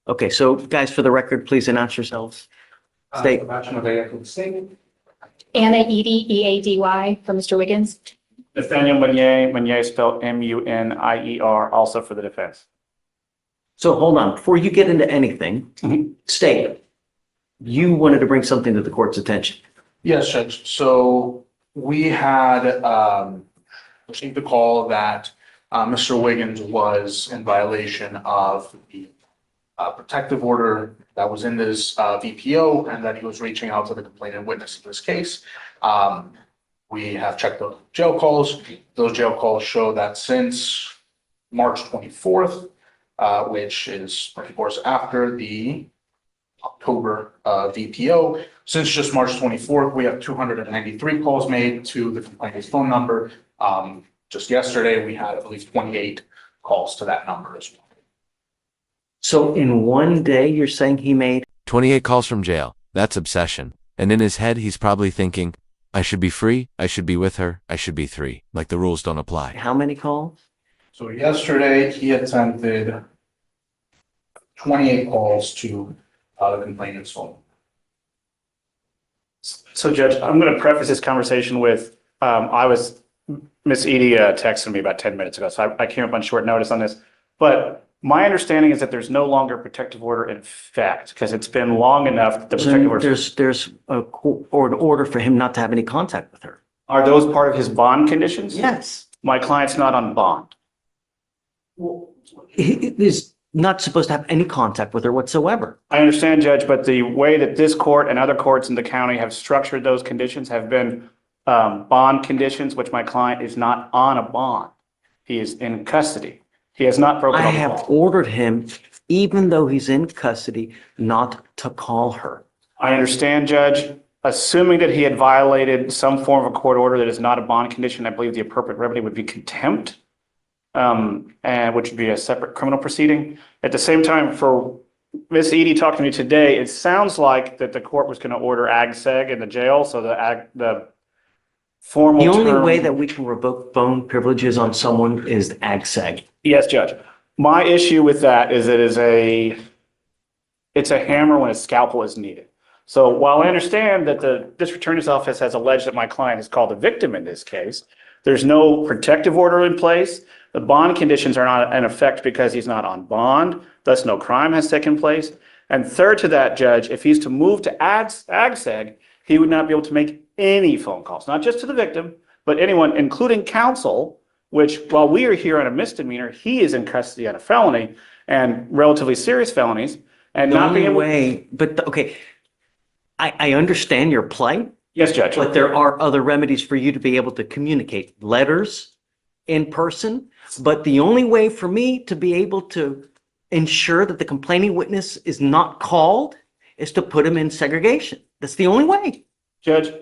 Okay, so guys, for the record, please announce yourselves. State. Anna Eady, EADY, for Mr. Wiggins. Nathaniel Meunier spelled Munier, also for the defense. So hold on, before you get into anything, state, you wanted to bring something to the court's attention. Yes, Judge. So we had received a call that Mr. Wiggins was in violation of the protective order that was in this VPO, and that he was reaching out to the complainant witness in this case. We have checked the jail calls. Those jail calls show that since March 24th, which is, of course, after the October VPO, since just March 24th, we have 293 calls made to the complainant's phone number. Just yesterday, we had, I believe, 28 calls to that number as well. So in one day, you're saying he made 28 calls from jail. That's obsession. And in his head, he's probably thinking, I should be free, I should be with her, I should be 3. Like the rules don't apply. how many calls? So yesterday, he attempted 28 calls to the complainant's phone. So, Judge, I'm going to preface this conversation with, Miss Edie texted me about 10 minutes ago, so I came up on short notice on this. But my understanding is that there's no longer protective order in effect because it's been long enough that the protective order. There's an order for him not to have any contact with her. Are those part of his bond conditions? Yes. My client's not on bond. He is not supposed to have any contact with her whatsoever. I understand, Judge, but the way that this court and other courts in the county have structured those conditions have been bond conditions, which my client is not on a bond. He is in custody. He has not broken I the have law. ordered him, even though he's in custody, not to call her. I understand, Judge. Assuming that he had violated some form of a court order that is not a bond condition, I believe the appropriate remedy would be contempt, and which would be a separate criminal proceeding. At the same time, for Ms. Edie talking to me today, it sounds like that the court was going to order ag-seg in the jail, so the formal The only term. way that we can revoke phone privileges on someone is ag-seg. Yes, Judge. My issue with that is it's a hammer when a scalpel is needed. So while I understand that the district attorney's office has alleged that my client is called a victim in this case, there's no protective order in place. The bond conditions are not in effect because he's not on bond. Thus, no crime has taken place. And third to that, Judge, if he's to move to ag-seg, he would not be able to make any phone calls, not just to the victim, but anyone, including counsel, which while we are here on a misdemeanor, he is in custody on a felony and relatively serious felonies. And The not only being able. way, okay, I understand your plight, Yes, Judge. but there are other remedies for you to be able to communicate. Letters, in person, but the only way for me to be able to ensure that the complaining witness is not called is to put him in segregation. That's the only way. Judge,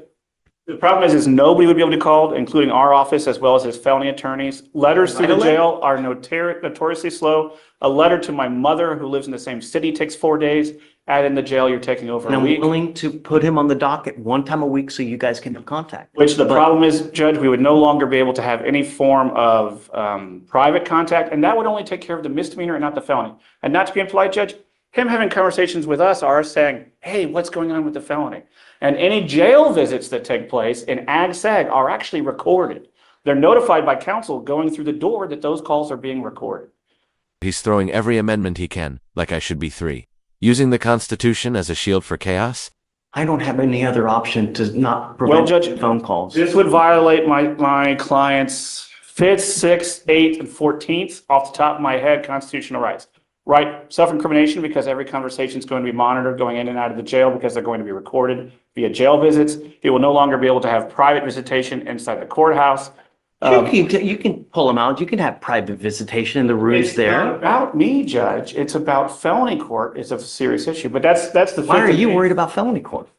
the problem is nobody would be able to be called, including our office as well as his felony attorneys. Letters through the jail are notoriously slow. A letter to my mother who lives in the same city takes 4 days. Add in the jail, you're taking over And a I'm week. willing to put him on the docket one time a week so you guys can have contact. Which the But- problem is, Judge, we would no longer be able to have any form of private contact, and that would only take care of the misdemeanor and not the felony. And not to be impolite, Judge, him having conversations with us are saying, hey, what's going on with the felony? And any jail visits that take place in ag-seg are actually recorded. They're notified by counsel going through the door that those calls are being recorded. He's throwing every amendment he can, like I should be 3. Using the Constitution as a shield for chaos? I don't have any other option to not Well, prevent Judge, phone calls. this would violate my client's 5th, 6th, 8th, and 14th off the top of my head constitutional rights. Right, self-incrimination because every conversation is going to be monitored going in and out of the jail because they're going to be recorded via jail visits. He will no longer be able to have private visitation inside the courthouse. You can pull him out. You can have private visitation in the rooms It's there. not about me, Judge. It's about felony court. It's a serious issue, but that's the. Why are fifth you thing. worried about felony court?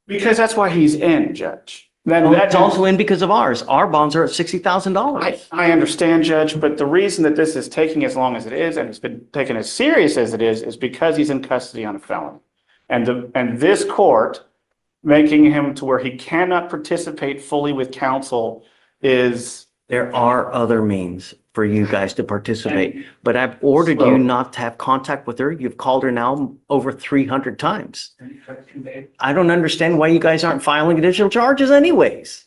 Because that's why he's in, Judge. Then Well, that's it's also in because of ours. Our bonds are at $60,000. I understand, Judge, but the reason that this is taking as long as it is, and it's been taken as serious as it is because he's in custody on a felony. And this court making him to where he cannot participate fully with counsel is. There are other means for you guys to participate. But I've ordered you not to have contact with her. You've called her now over 300 times. I don't understand why you guys aren't filing additional charges anyways.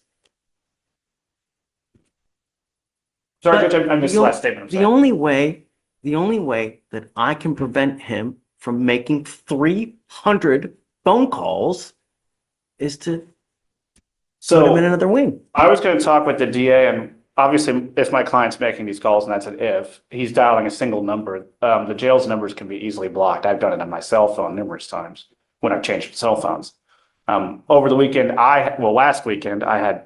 Sorry, But Judge, I missed the last statement. I'm The sorry. only way that I can prevent him from making 300 phone calls is to put him in So another wing. I was going to talk with the DA, and obviously if my client's making these calls, and that's an if, he's dialing a single number, the jail's numbers can be easily blocked. I've done it on my cell phone numerous times when I've changed cell phones. Over the weekend, last weekend, I had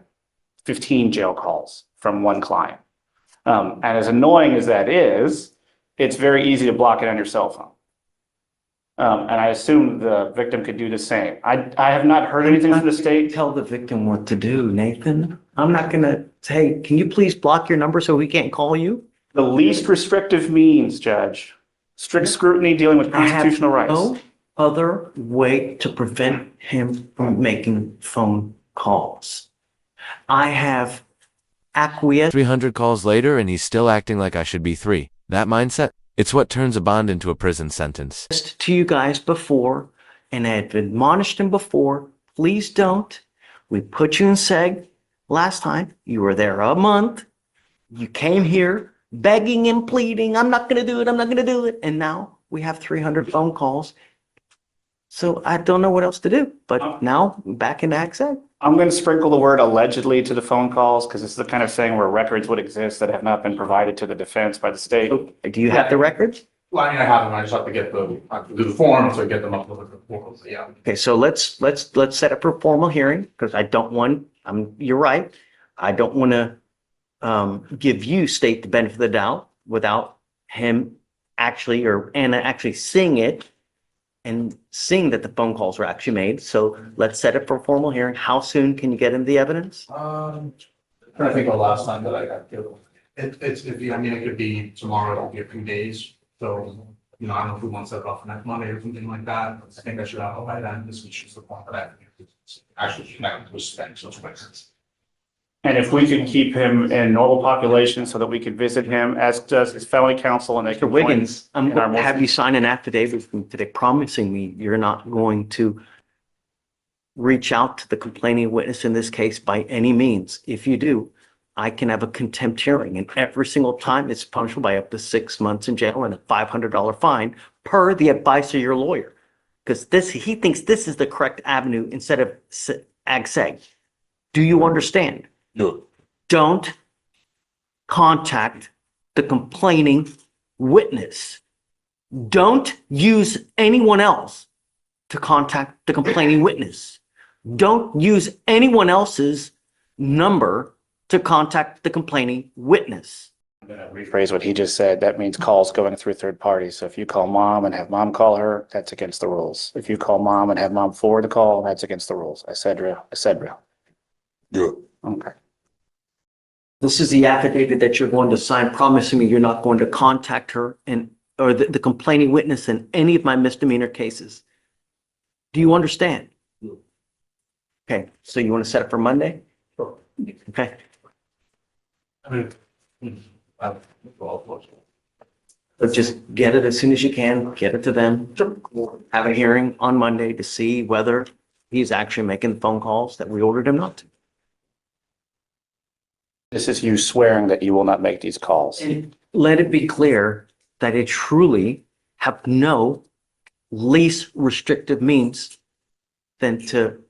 15 jail calls from one client. And as annoying as that is, it's very easy to block it on your cell phone. And I assume the victim could do the same. I have not heard anything from the state. Tell the victim what to do, Nathan. I'm not gonna say, can you please block your number so we can't call you? The least restrictive means, Judge, strict scrutiny dealing with I have constitutional rights. no other way to prevent him from making phone calls. I have acquiesced 300 calls later and he's still acting like I should be 3. That mindset, it's what turns a bond into a prison sentence. to you guys before, and I had admonished him before, please don't. We put you in seg last time. You were there a month. You came here begging and pleading, I'm not gonna do it, I'm not gonna do it. And now we have 300 phone calls. So I don't know what else to do, but now back in ag seg. I'm going to sprinkle the word allegedly to the phone calls because it's the kind of thing where records would exist that have not been provided to the defense by the state. Do you have the records? Well, I mean, I have them, I just have to get I have to do the form, so I get them up with the form, so yeah. Okay, so let's set up a formal hearing because I don't want, you're right. I don't want to give you state the benefit of the doubt without him actually or Anna actually seeing it and seeing that the phone calls were actually made. So let's set up for a formal hearing. How soon can you get him the evidence? Trying to think of the last time that I got killed. I mean, it could be tomorrow, it'll be a few days, so, you know, I don't know if we want to set it off for next Monday or something like that. I think I should have it by then, this is just the point that I actually connect with spend, so it's quick. And if we could keep him in normal population so that we could visit him, as does his felony counsel, and they Mr. can Wiggins, I'm in our going to have motion. you sign an affidavit from today promising me you're not going to reach out to the complaining witness in this case by any means. If you do, I can have a contempt hearing, and every single time it's punishable by up to 6 months in jail and a $500 fine per the advice of your lawyer. Because he thinks this is the correct avenue instead of ag seg. Do you understand? No. Don't contact the complaining witness. Don't use anyone else to contact the complaining witness. Don't use anyone else's number to contact the complaining witness. I'm going to rephrase what he just said. That means calls going through third parties. So if you call mom and have mom call her, that's against the rules. If you call mom and have mom forward the call, that's against the rules. I said real. Yeah. Okay. This is the affidavit that you're going to sign promising me you're not going to contact her or the complaining witness in any of my misdemeanor cases. Do you understand? Okay, so you want to set it for Monday? Sure. Okay, I mean, so just get it as soon as you can, get it to them. Have a hearing on Monday to see whether he's actually making the phone calls that we ordered him not to. This is you swearing that you will not make these calls. And let it be clear that it truly have no least restrictive means than to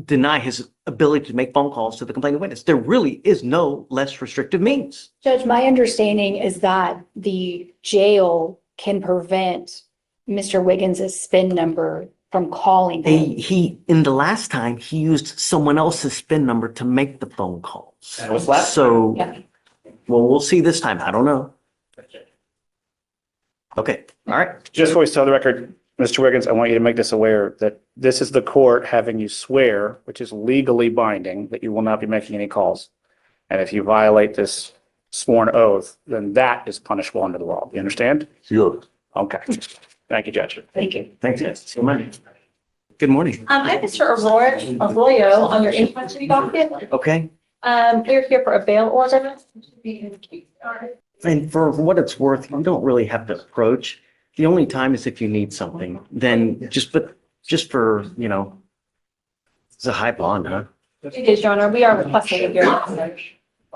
deny his ability to make phone calls to the complaining witness. There really is no less restrictive means. Judge, my understanding is that the jail can prevent Mr. Wiggins' SPIN number from calling him. In the last time, he used someone else's SPIN number to make the phone calls. That was last So, Yeah. well, we'll see this time. I don't know. Okay, all right. Just for the record, Mr. Wiggins, I want you to make this aware that this is the court having you swear, which is legally binding, that you will not be making any calls. And if you violate this sworn oath, then that is punishable under the law. You understand? Sure. Okay. Thank you, Judge. Thank you. Thanks. See you Monday. Good morning. I'm Mr. Arroyo on your in custody docket. Okay, We're here for a bail order. And for what it's worth, you don't really have to approach. The only time is if you need something, then just for, it's a high bond, huh? It is, Your Honor. We are requesting a PR.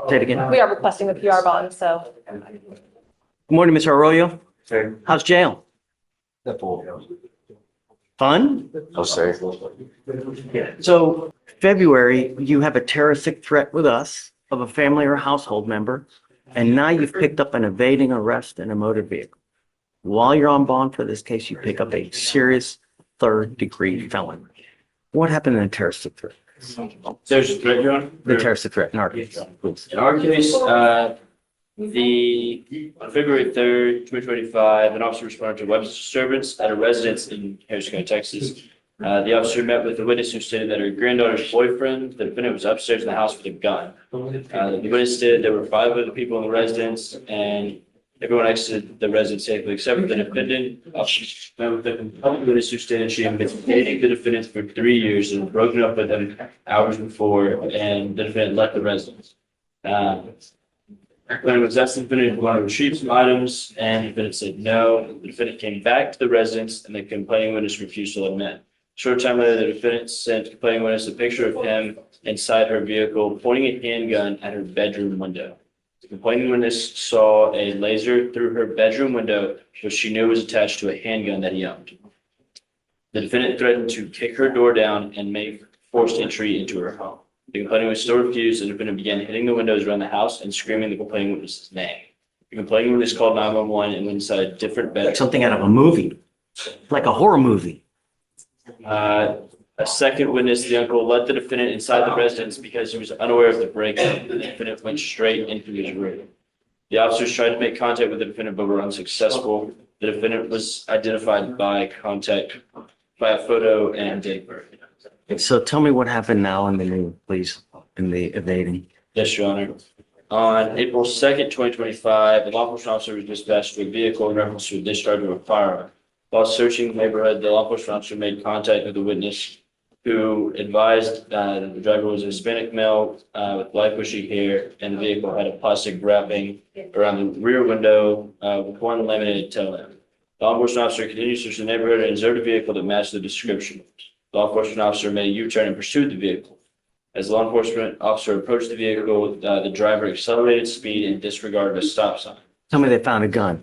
Say it again. We are requesting a PR bond, so. Good morning, Mr. Arroyo. How's jail? Fun? I'll say. So February, you have a terroristic threat with us of a family or household member, and now you've picked up an evading arrest in a motor vehicle. While you're on bond for this case, you pick up a serious third-degree felon. What happened in a terroristic threat? There's a threat, Your Honor. The terroristic threat in our case, please. In our case, on February 3rd, 2025, an officer responded to a weapons disturbance at a residence in Harris County, Texas. The officer met with a witness who stated that her granddaughter's boyfriend, the defendant, was upstairs in the house with a gun. The witness stated there were 5 other people in the residence and everyone exited the residence safely except for the defendant. Officer met with the witness who stated she had been dating the defendant for 3 years and broken up with him hours before, and the defendant left the residence. When it was asked the defendant if he wanted to retrieve some items, and the defendant said no. The defendant came back to the residence, and the complaining witness refused to let him in. Short time later, the defendant sent the complaining witness a picture of him inside her vehicle, pointing a handgun at her bedroom window. The complaining witness saw a laser through her bedroom window, which she knew was attached to a handgun that he owned. The defendant threatened to kick her door down and make forced entry into her home. The complaining witness still refused, and the defendant began hitting the windows around the house and screaming the complaining witness's name. The complaining witness called 911 and went inside a different bedroom. Like something out of a movie, like a horror movie. A second witness, the uncle, led the defendant inside the residence because he was unaware of the break-in. The defendant went straight into his room. The officers tried to make contact with the defendant but were unsuccessful. The defendant was identified by a photo and date of birth. So tell me what happened now in the new, please, in the evading. Yes, Your Honor. On April 2nd, 2025, a law enforcement officer was dispatched to a vehicle in reference to a discharge of a firearm. While searching the neighborhood, the law enforcement officer made contact with the witness who advised that the driver was a Hispanic male with light bushy hair, and the vehicle had a plastic wrapping around the rear window with one laminated tail lamp. The law enforcement officer continued to search the neighborhood and observed a vehicle that matched the description. The law enforcement officer made a U-turn and pursued the vehicle. As the law enforcement officer approached the vehicle, the driver accelerated speed and disregarded a stop sign. Tell me they found a gun.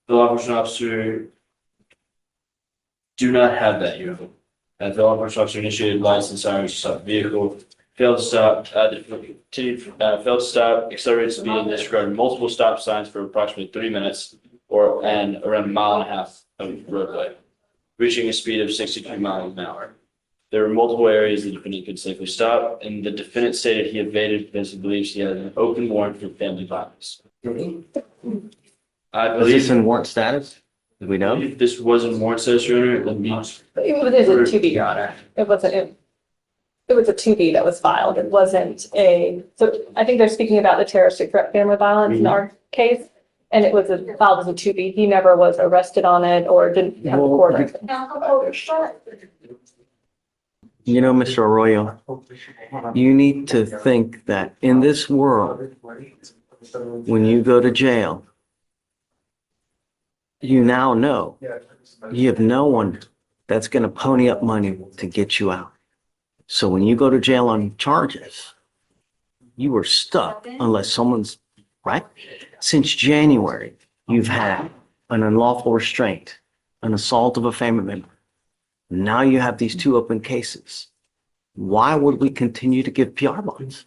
The law enforcement officer do not have that vehicle. The law enforcement officer initiated lights and sirens to stop the vehicle, failed to stop, failed to stop, accelerated speed, and disregarded multiple stop signs for approximately 3 minutes and around 1.5 miles of roadway, reaching a speed of 62 miles an hour. There were multiple areas the defendant could safely stop, and the defendant stated he evaded because he believes he had an open warrant for family violence. I Was this believe in warrant status? Do we know? this wasn't warrant status, Your Honor. Let me. It was a 2B, Your Honor. It was a 2B that was filed. It wasn't so I think they're speaking about the terroristic threat family violence in our case. And it was filed as a 2B. He never was arrested on it or didn't have the court. You know, Mr. Arroyo, you need to think that in this world, when you go to jail, you now know you have no one that's going to pony up money to get you out. So when you go to jail on charges, you are stuck unless someone's right. Since January, you've had an unlawful restraint, an assault of a family member. Now you have these 2 open cases. Why would we continue to give PR bonds?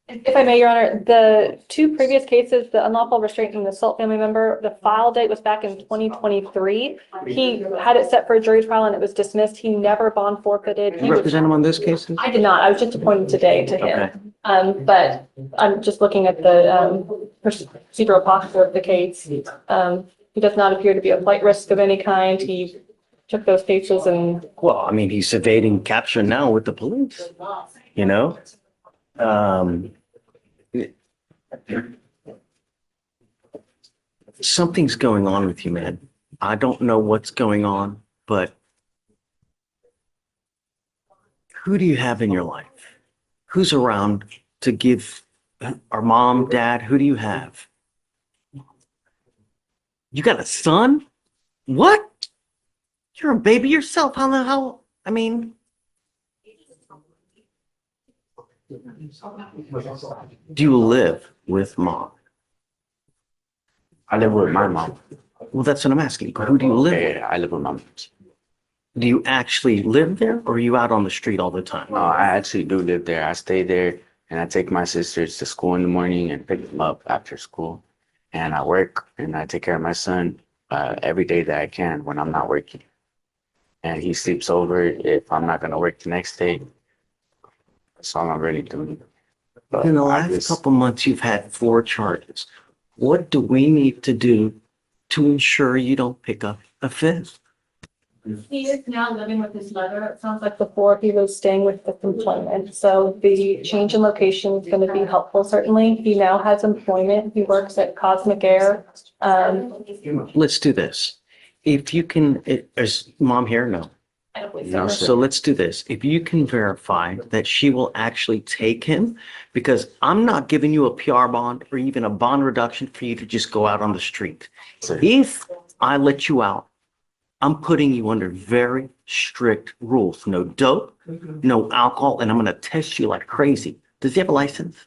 If I may, Your Honor, the 2 previous cases, the unlawful restraint and the assault family member, the file date was back in 2023. He had it set for a jury trial and it was dismissed. He never bond forfeited. You represent him on this case? I did not. I was just appointed today to him. But I'm just looking at the procedural posture of the case. He does not appear to be a flight risk of any kind. He took those cases and. Well, I mean, he's evading capture now with the police, you know? Something's going on with you, man. I don't know what's going on, but who do you have in your life? Who's around to give our mom, dad? Who do you have? You got a son? What? You're a baby yourself. How the hell? I mean, do you live with mom? I live with my mom. Well, that's what I'm asking. Who do you live with? Yeah, I live with my mom. Do you actually live there or are you out on the street all the time? I actually do live there. I stay there and I take my sisters to school in the morning and pick them up after school. And I work and I take care of my son every day that I can when I'm not working. And he sleeps over if I'm not going to work the next day. That's all I'm really doing. But In the I last just- couple months, you've had 4 charges. What do we need to do to ensure you don't pick up a 5th? He is now living with his mother. It sounds like before he was staying with the employment. So the change in location is going to be helpful, certainly. He now has employment. He works at Cosmic Air. Let's do this. If you can, is mom here? No. I don't believe No, so. So let's do this. If you can verify that she will actually take him, because I'm not giving you a PR bond or even a bond reduction for you to just go out on the street. Sir. If I let you out, I'm putting you under very strict rules. No dope, no alcohol, and I'm going to test you like crazy. Does he have a license?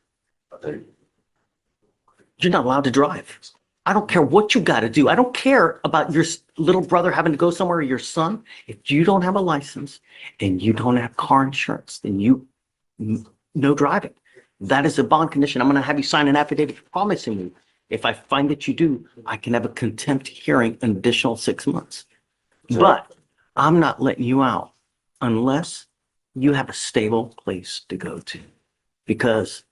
You're not allowed to drive. I don't care what you got to do. I don't care about your little brother having to go somewhere or your son. If you don't have a license and you don't have car insurance, then no driving. That is a bond condition. I'm going to have you sign an affidavit promising me. If I find that you do, I can have a contempt hearing an additional 6 months. But I'm not letting you out unless you have a stable place to go to, because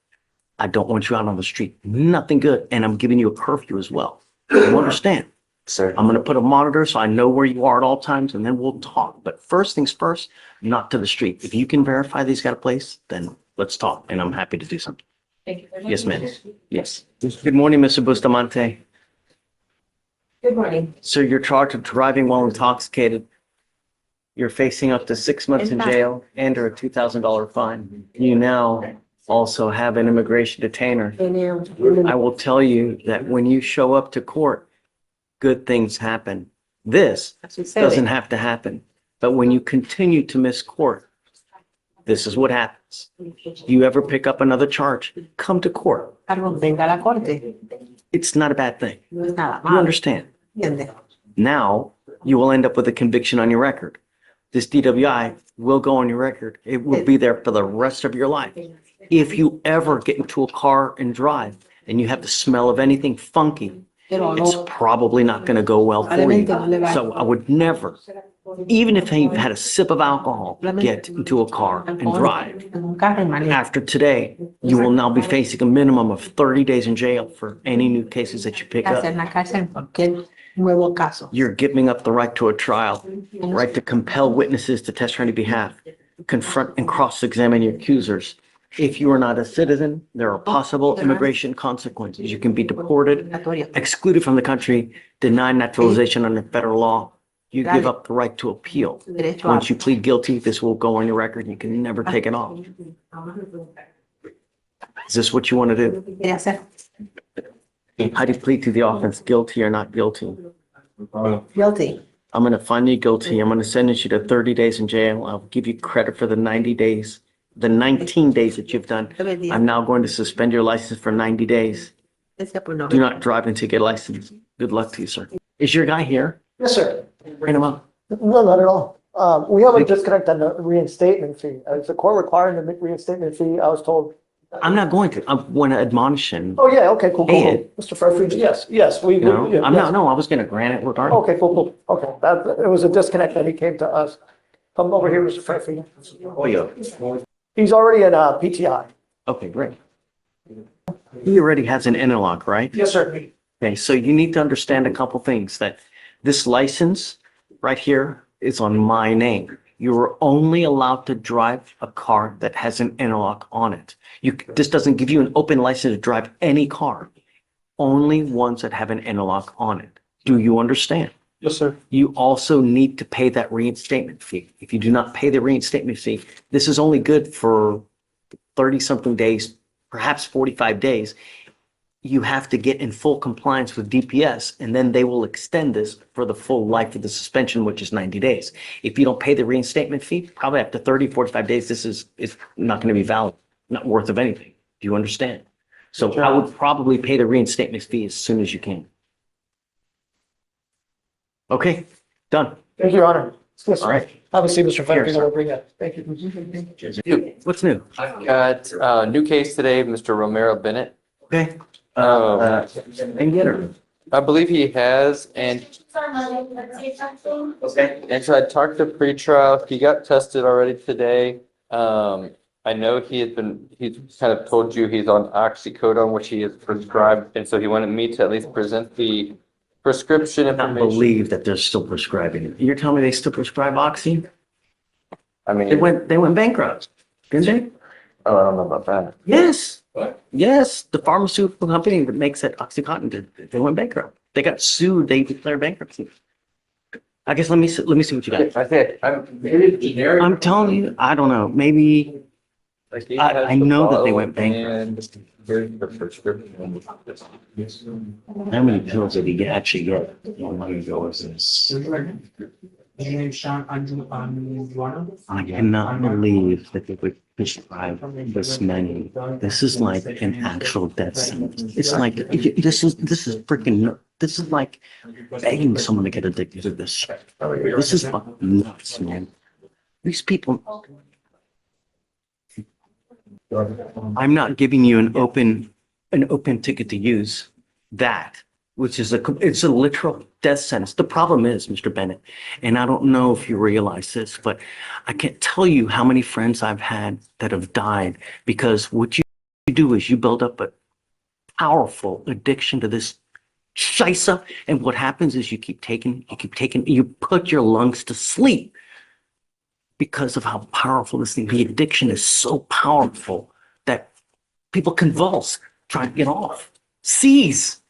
I don't want you out on the street. Nothing good. And I'm giving you a curfew as well. You understand? Sir. I'm going to put a monitor so I know where you are at all times, and then we'll talk. But first things first, not to the street. If you can verify that he's got a place, then let's talk. And I'm happy to do something. Thank you very much. Yes, ma'am. Yes. Good morning, Mr. Bustamante. Good morning. Sir, you're charged with driving while intoxicated. You're facing up to 6 months in jail and or a $2,000 fine. You now also have an immigration detainer. I will tell you that when you show up to court, good things happen. This doesn't have to happen. But when you continue to miss court, this is what happens. You ever pick up another charge, come to court. Venga a la corte. It's not a bad thing. No es nada You malo. understand? ¿Entiendes? Now you will end up with a conviction on your record. This DWI will go on your record. It will be there for the rest of your life. If you ever get into a car and drive and you have the smell of anything funky, Pero it's no, probably not going to go well for you. So I would never, even if you've had a sip of alcohol, get into a car and drive. en un carro y manejo. After today, you will now be facing a minimum of 30 days in jail for any new cases that you pick Hacer up. en la cárcel cualquier nuevo caso. You're giving up the right to a trial, right to compel witnesses to testify on your behalf, confront and cross-examine your accusers. If you are not a citizen, there are possible immigration consequences. You can be deported, excluded from the country, denied naturalization under federal law. You give up the right to appeal. Once you plead guilty, this will go on your record. You can never take it off. Is this what you want to do? Quiere hacer How do you plead to the offense, guilty or not guilty? guilty. I'm going to find you guilty. I'm going to sentence you to 30 days in jail. I'll give you credit for the 90 days, the 19 days that you've done. I'm now going to suspend your license for 90 days. Ese por no. Do not drive until you get a license. Good luck to you, sir. Is your guy here? Yes, sir. Bring him up. No, not at all. We have a disconnect on the reinstatement fee. Is the court requiring the reinstatement fee? I was told. I'm not going to. I want to admonish him. Oh, yeah, okay, cool, Hey, cool. Mr. Fairfield, yes, yes, we. No, yeah, I'm yes. not. No, I was going to grant it regardless. Okay, cool, cool. Okay, it was a disconnect that he came to us. Come over here, Mr. Fairfield. Oh, yeah. He's already in PTI. Okay, great. He already has an interlock, right? Yes, sir. Okay, so you need to understand a couple things, that this license right here is on my name. You are only allowed to drive a car that has an interlock on it. This doesn't give you an open license to drive any car, only ones that have an interlock on it. Do you understand? Yes, sir. You also need to pay that reinstatement fee. If you do not pay the reinstatement fee, this is only good for 30-something days, perhaps 45 days, you have to get in full compliance with DPS, and then they will extend this for the full life of the suspension, which is 90 days. If you don't pay the reinstatement fee, probably after 30, 45 days, this is not going to be valid, not worth of anything. Do you understand? So I would probably pay the reinstatement fee as soon as you can. Okay, done. Thank you, Your Honor. Yes, All right. have a seat, Mr. Fenner. Here, We'll bring it. Thank you. What's new? I've got a new case today, Mr. Romero Bennett. Okay. And get her. I believe he has, and Okay. and so I talked to pretrial. He got tested already today. I know he's kind of told you he's on oxycodone, which he is prescribed, and so he wanted me to at least present the prescription I cannot information. believe that they're still prescribing it. You're telling me they still prescribe Oxy? I They mean, went bankrupt, didn't they? oh, I don't know about that. Yes. Yes, the pharmaceutical company that makes that OxyContin did. They went bankrupt. They got sued. They declared bankruptcy. I guess let me see what you got. I think maybe generic. I'm telling you, I don't know. Maybe Like he I has the know that they bottle went bankrupt. and here's the prescription. how many pills did he actually get? How long ago was this? I cannot believe that they would prescribe this many. This is like an actual death sentence. It's like this is freaking. This is like begging someone to get addicted to this shit. This is fucking nuts, man. These people. I'm not giving you an open ticket to use that, which is it's a literal death sentence. The problem is, Mr. Bennett, and I don't know if you realize this, but I can't tell you how many friends I've had that have died because what you do is you build up a powerful addiction to this scheisse, and what happens is you keep taking, you put your lungs to sleep because of how powerful this thing. The addiction is so powerful that people convulse trying to get off. Seize.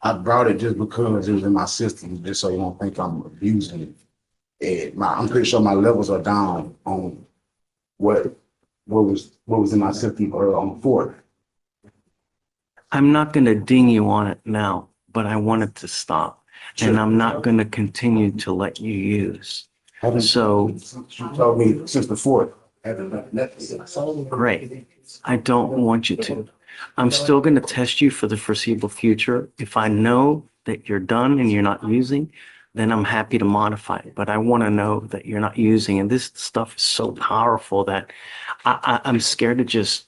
I brought it just because it was in my system, just so you don't think I'm abusing it. I'm pretty sure my levels are down on what was in my system on the 4th. I'm not going to ding you on it now, but I want it to stop. And I'm not going to continue to let you use. So You told me since the 4th. Haven't done nothing. great. I don't want you to. I'm still going to test you for the foreseeable future. If I know that you're done and you're not using, then I'm happy to modify it. But I want to know that you're not using. And this stuff is so powerful that I'm scared to just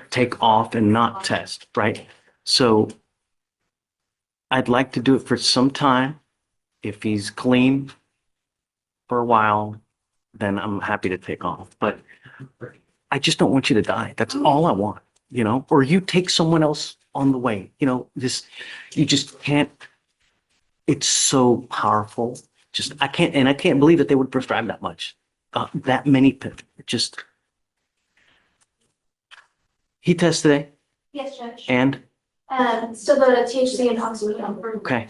take off and not test, right? So I'd like to do it for some time. If he's clean for a while, then I'm happy to take off. But I just don't want you to die. That's all I want, you know, or you take someone else on the way, you know, you just can't, it's so powerful. I can't believe that they would prescribe that much, that many, he tests today Yes, Judge. and, Still the THC and oxycodone. okay.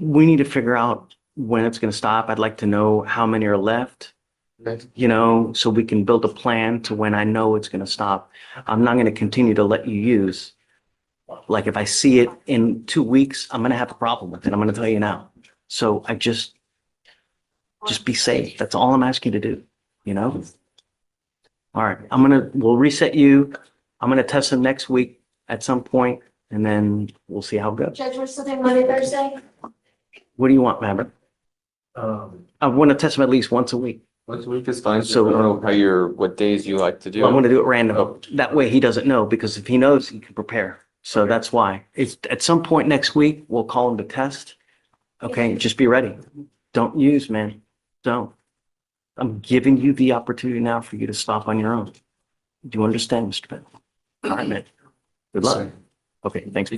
We need to figure out when it's going to stop. I'd like to know how many are left, you know, so we can build a plan to when I know it's going to stop. I'm not going to continue to let you use. Like if I see it in 2 weeks, I'm going to have a problem with it. I'm going to tell you now. So I just be safe. That's all I'm asking you to do, you know? All right. We'll reset you. I'm going to test them next week at some point, and then we'll see how it goes. Judge, we're still doing Monday, Thursday? What do you want, Maverick? I want to test them at least once a week. Once a week is fine. So- So I don't know what days you like to do. I'm going to do it random. That way he doesn't know, because if he knows, he can prepare. So that's why. It's at some point next week, we'll call him to test. Okay, just be ready. Don't use, man. Don't. I'm giving you the opportunity now for you to stop on your own. Do you understand, Mr. Penn? All right, man. Good luck. Okay, thanks.